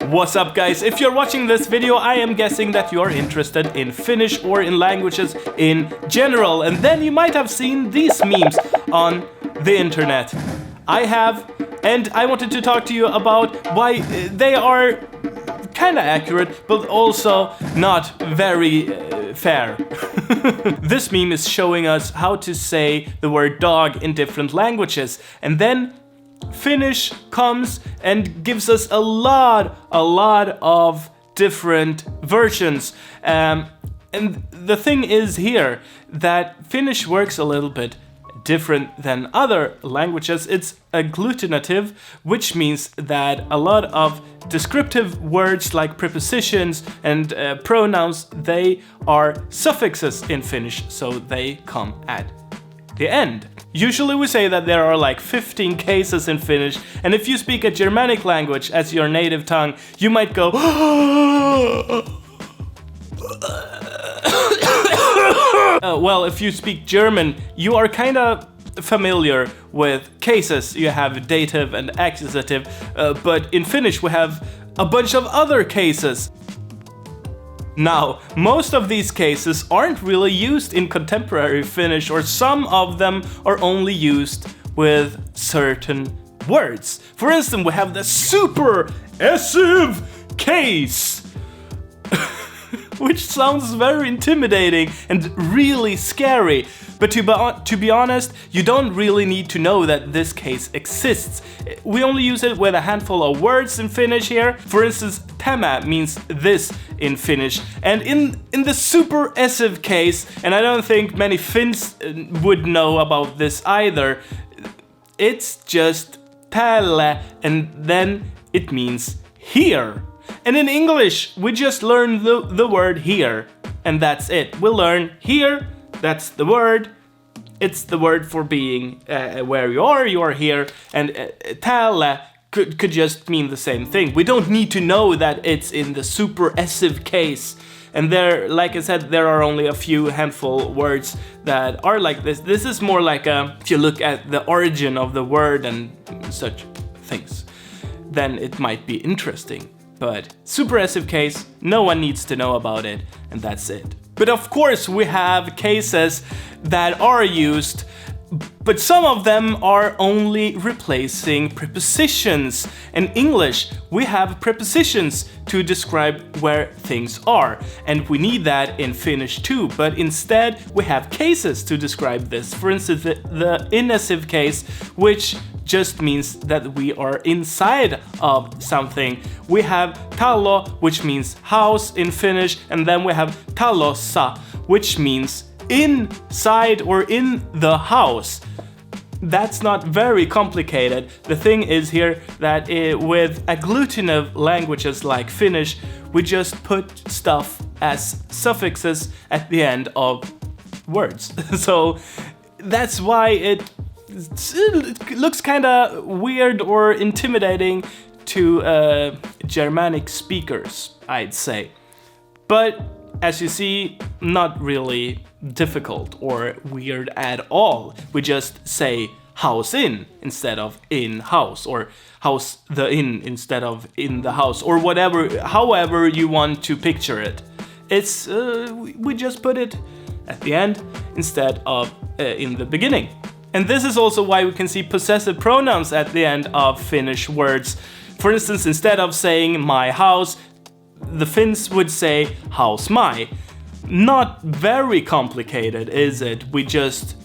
What's up, guys? If you're watching this video, I am guessing that you're interested in Finnish or in languages in general, and then you might have seen these memes on the internet. I have, and I wanted to talk to you about why they are kinda accurate, but also not very fair. This meme is showing us how to say the word dog in different languages, and then Finnish comes and gives us a lot of different versions. And the thing is here that Finnish works a little bit different than other languages. It's agglutinative, which means that a lot of descriptive words like prepositions and pronouns, they are suffixes in Finnish, so they come at the end. Usually we say that there are like 15 cases in Finnish, and if you speak a Germanic language as your native tongue, you might go well, if you speak German, you are kinda familiar with cases. You have dative and accusative, but in Finnish we have a bunch of other cases. Now, most of these cases aren't really used in contemporary Finnish, or some of them are only used with certain words. For instance, we have the super-essive case, which sounds very intimidating and really scary. But to be honest, you don't really need to know that this case exists. We only use it with a handful of words in Finnish here. For instance, tyhmä means this in Finnish. And in the super-essive case, and I don't think many Finns would know about this either, it's just täällä, and then it means here. And in English, we just learn the word here, and that's it. We learn here, that's the word. It's the word for being where you are here, and täällä could just mean the same thing. We don't need to know that it's in the super-essive case. And there, like I said, there are only a few handful words that are like this. This is more like if you look at the origin of the word and such things, then it might be interesting. But super-essive case, no one needs to know about it, and that's it. But of course we have cases that are used, but some of them are only replacing prepositions. In English, we have prepositions to describe where things are, and we need that in Finnish too, but instead we have cases to describe this. For instance, the inessive case, which just means that we are inside of something. We have talo, which means house in Finnish, and then we have talossa, which means inside or in the house. That's not very complicated. The thing is here that with agglutinative languages like Finnish, we just put stuff as suffixes at the end of words. So that's why it looks kind of weird or intimidating to Germanic speakers, I'd say. But as you see, not really difficult or weird at all. We just say house in instead of in house, or house the inn instead of in the house, or whatever, however you want to picture it. It's we just put it at the end instead of in the beginning. And this is also why we can see possessive pronouns at the end of Finnish words. For instance, instead of saying my house, the Finns would say house my. Not very complicated, is it? We just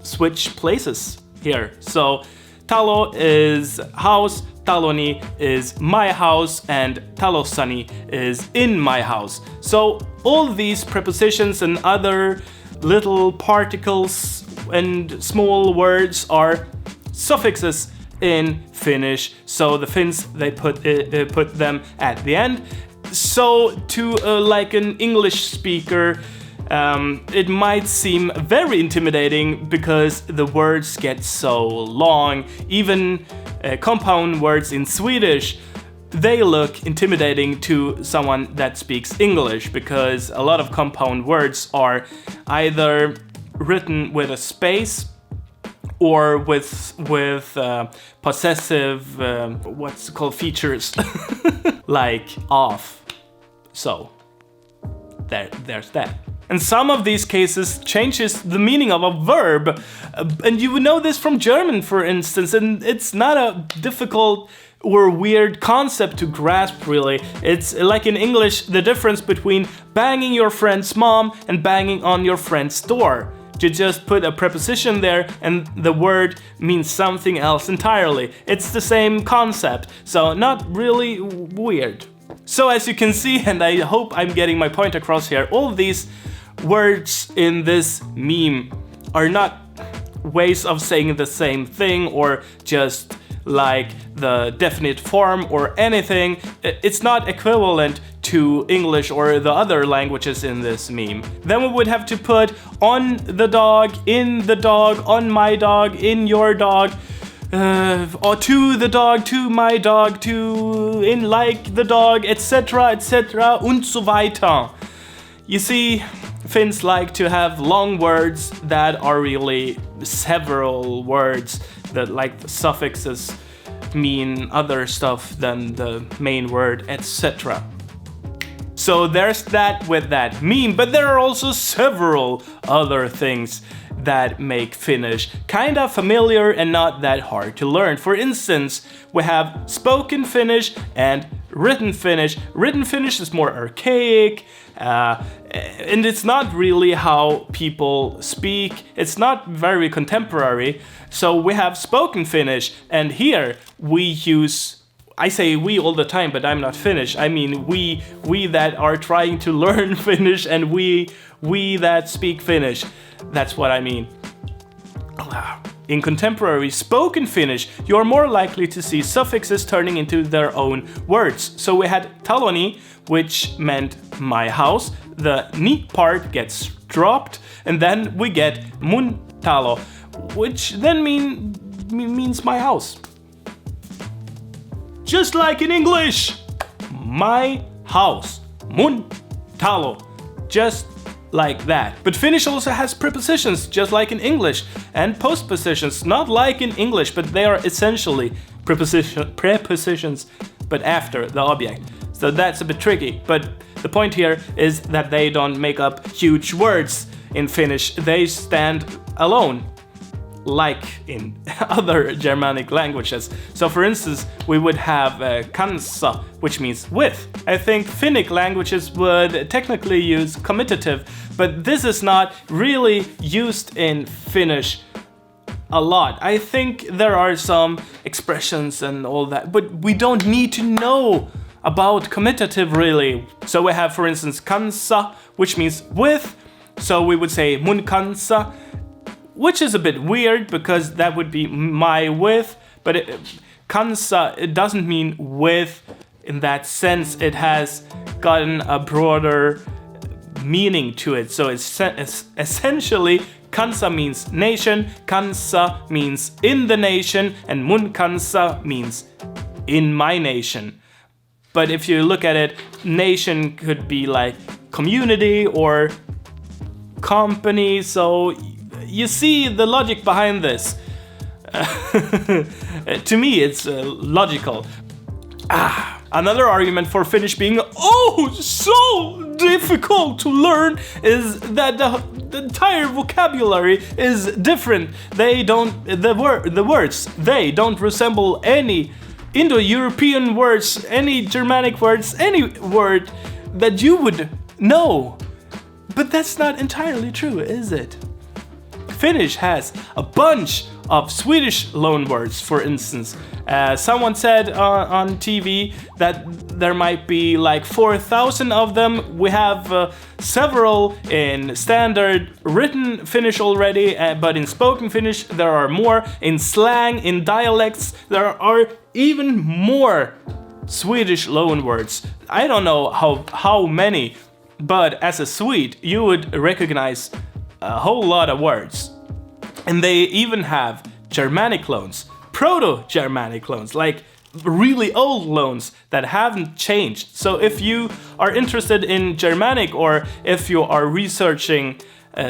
switch places here. So talo is house, taloni is my house, and talossani is in my house. So all these prepositions and other little particles and small words are suffixes in Finnish, so the Finns, they put them at the end. So to like an English speaker, it might seem very intimidating because the words get so long. Even compound words in Swedish, they look intimidating to someone that speaks English, because a lot of compound words are either written with a space or with possessive what's it called, features like of. So there's that. And some of these cases changes the meaning of a verb, and you would know this from German, for instance, and it's not a difficult or weird concept to grasp, really. It's like in English, the difference between banging your friend's mom and banging on your friend's door. You just put a preposition there and the word means something else entirely. It's the same concept, so not really weird. So as you can see, and I hope I'm getting my point across here, all of these words in this meme are not ways of saying the same thing or just like the definite form or anything. It's not equivalent to English or the other languages in this meme. Then we would have to put on the dog, in the dog, on my dog, in your dog, or to the dog, to my dog, to in like the dog, etc., etc., und so weiter. You see, Finns like to have long words that are really several words, that like the suffixes mean other stuff than the main word, etc. So there's that with that meme, but there are also several other things that make Finnish kinda familiar and not that hard to learn. For instance, we have spoken Finnish and written Finnish. Written Finnish is more archaic, and it's not really how people speak. It's not very contemporary. So we have spoken Finnish, and here we use, I say we all the time, but I'm not Finnish. I mean we that are trying to learn Finnish, and we that speak Finnish. That's what I mean. In contemporary spoken Finnish, you're more likely to see suffixes turning into their own words. So we had taloni, which meant my house. The ni part gets dropped, and then we get mun talo, which then means my house. Just like in English, my house, mun talo, just like that. But Finnish also has prepositions, just like in English, and postpositions, not like in English, but they are essentially prepositions, but after the object. So that's a bit tricky, but the point here is that they don't make up huge words in Finnish. They stand alone, like in other Germanic languages. So for instance, we would have kanssa, which means with. I think Finnic languages would technically use comitative, but this is not really used in Finnish a lot. I think there are some expressions and all that, but we don't need to know about comitative really. So we have, for instance, kanssa, which means with. So we would say mun kanssa, which is a bit weird because that would be my with, but kanssa, it doesn't mean with in that sense. It has gotten a broader meaning to it. So it's essentially kanssa means nation, kanssa means in the nation, and mun kanssa means in my nation. But if you look at it, nation could be like community or company, so you see the logic behind this. To me, it's logical. Another argument for Finnish being so difficult to learn is that the entire vocabulary is different. They don't, the words, they don't resemble any indo-european words, any Germanic words, any word that you would know. But that's not entirely true, is it? Finnish has a bunch of Swedish loanwords, for instance. Someone said on TV that there might be like 4,000 of them. We have several in standard written Finnish already, but in spoken Finnish there are more. In slang, in dialects, there are even more Swedish loanwords. I don't know how many, but as a Swede, you would recognize a whole lot of words. And they even have Germanic loans, Proto-Germanic loans, like really old loans that haven't changed. So if you are interested in Germanic, or if you are researching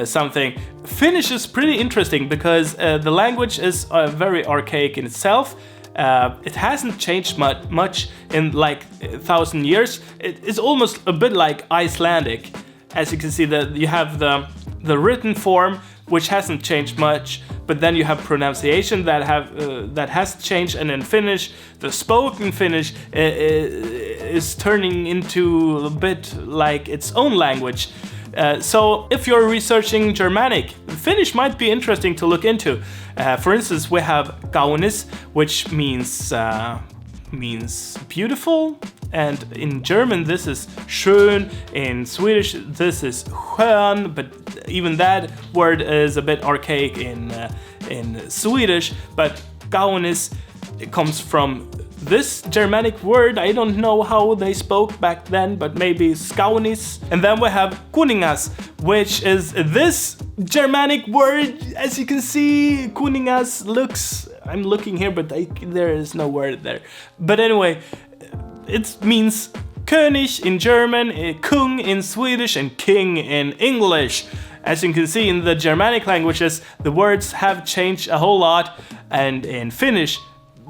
something. Finnish is pretty interesting because the language is very archaic in itself. It hasn't changed much in like 1,000 years. It's almost a bit like Icelandic. As you can see, that you have the written form, which hasn't changed much, but then you have pronunciation that has changed, and in Finnish, the spoken Finnish is turning into a bit like its own language. So if you're researching Germanic, Finnish might be interesting to look into. For instance, we have kaunis, which means beautiful, and in German this is schön. In Swedish this is skön, but even that word is a bit archaic in Swedish. But kaunis comes from this Germanic word. I don't know how they spoke back then, but maybe skaunis. And then we have kuningas, which is this Germanic word. As you can see, kuningas looks... I'm looking here, but there is no word there. But anyway, it means König in German, kung in Swedish, and king in English. As you can see, in the Germanic languages, the words have changed a whole lot, and in Finnish,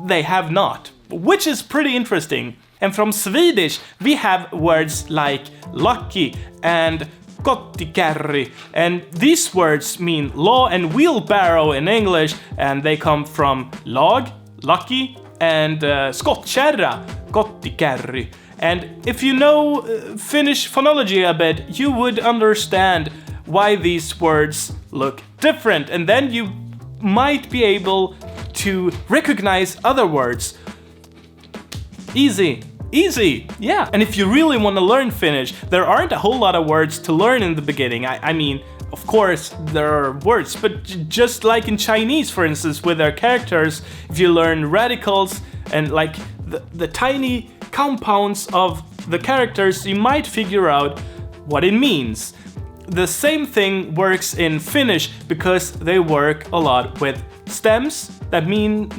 they have not, which is pretty interesting. And from Swedish, we have words like lucky and kottikärry, and these words mean law and wheelbarrow in English, and they come from lag, lucky, and skottkärra, kottikärry. And if you know Finnish phonology a bit, you would understand why these words look different, and then you might be able to recognize other words. Easy, yeah. And if you really want to learn Finnish, there aren't a whole lot of words to learn in the beginning. I mean, of course, there are words, but just like in Chinese, for instance, with their characters, if you learn radicals and like the tiny compounds of the characters, you might figure out what it means. The same thing works in Finnish because they work a lot with stems that mean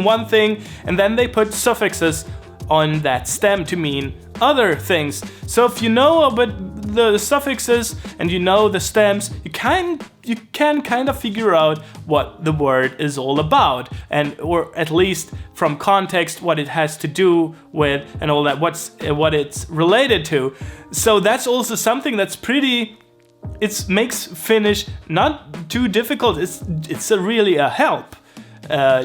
one thing, and then they put suffixes on that stem to mean other things. So if you know about the suffixes and you know the stems, you can kind of figure out what the word is all about, and or at least from context what it has to do with and all that, what it's related to. So that's also something that's pretty. It makes Finnish not too difficult. It's really a help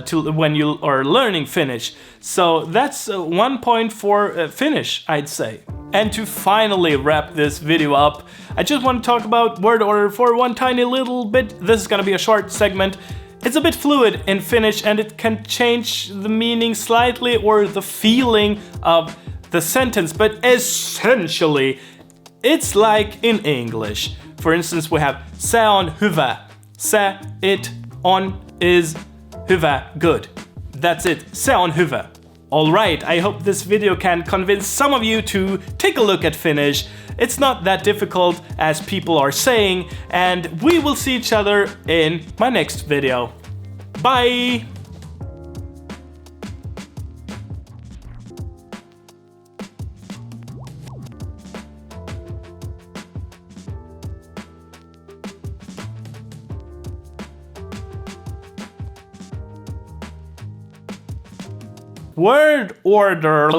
to when you are learning Finnish. So that's 1 point for Finnish, I'd say. And to finally wrap this video up, I just want to talk about word order for one tiny little bit. This is gonna be a short segment. It's a bit fluid in Finnish, and it can change the meaning slightly or the feeling of the sentence, but essentially it's like in English. For instance, we have se on hyvä. Se, it, on, is, hyvä, good. That's it, se on hyvä. Alright, I hope this video can convince some of you to take a look at Finnish. It's not that difficult as people are saying, and we will see each other in my next video. Bye! Word order.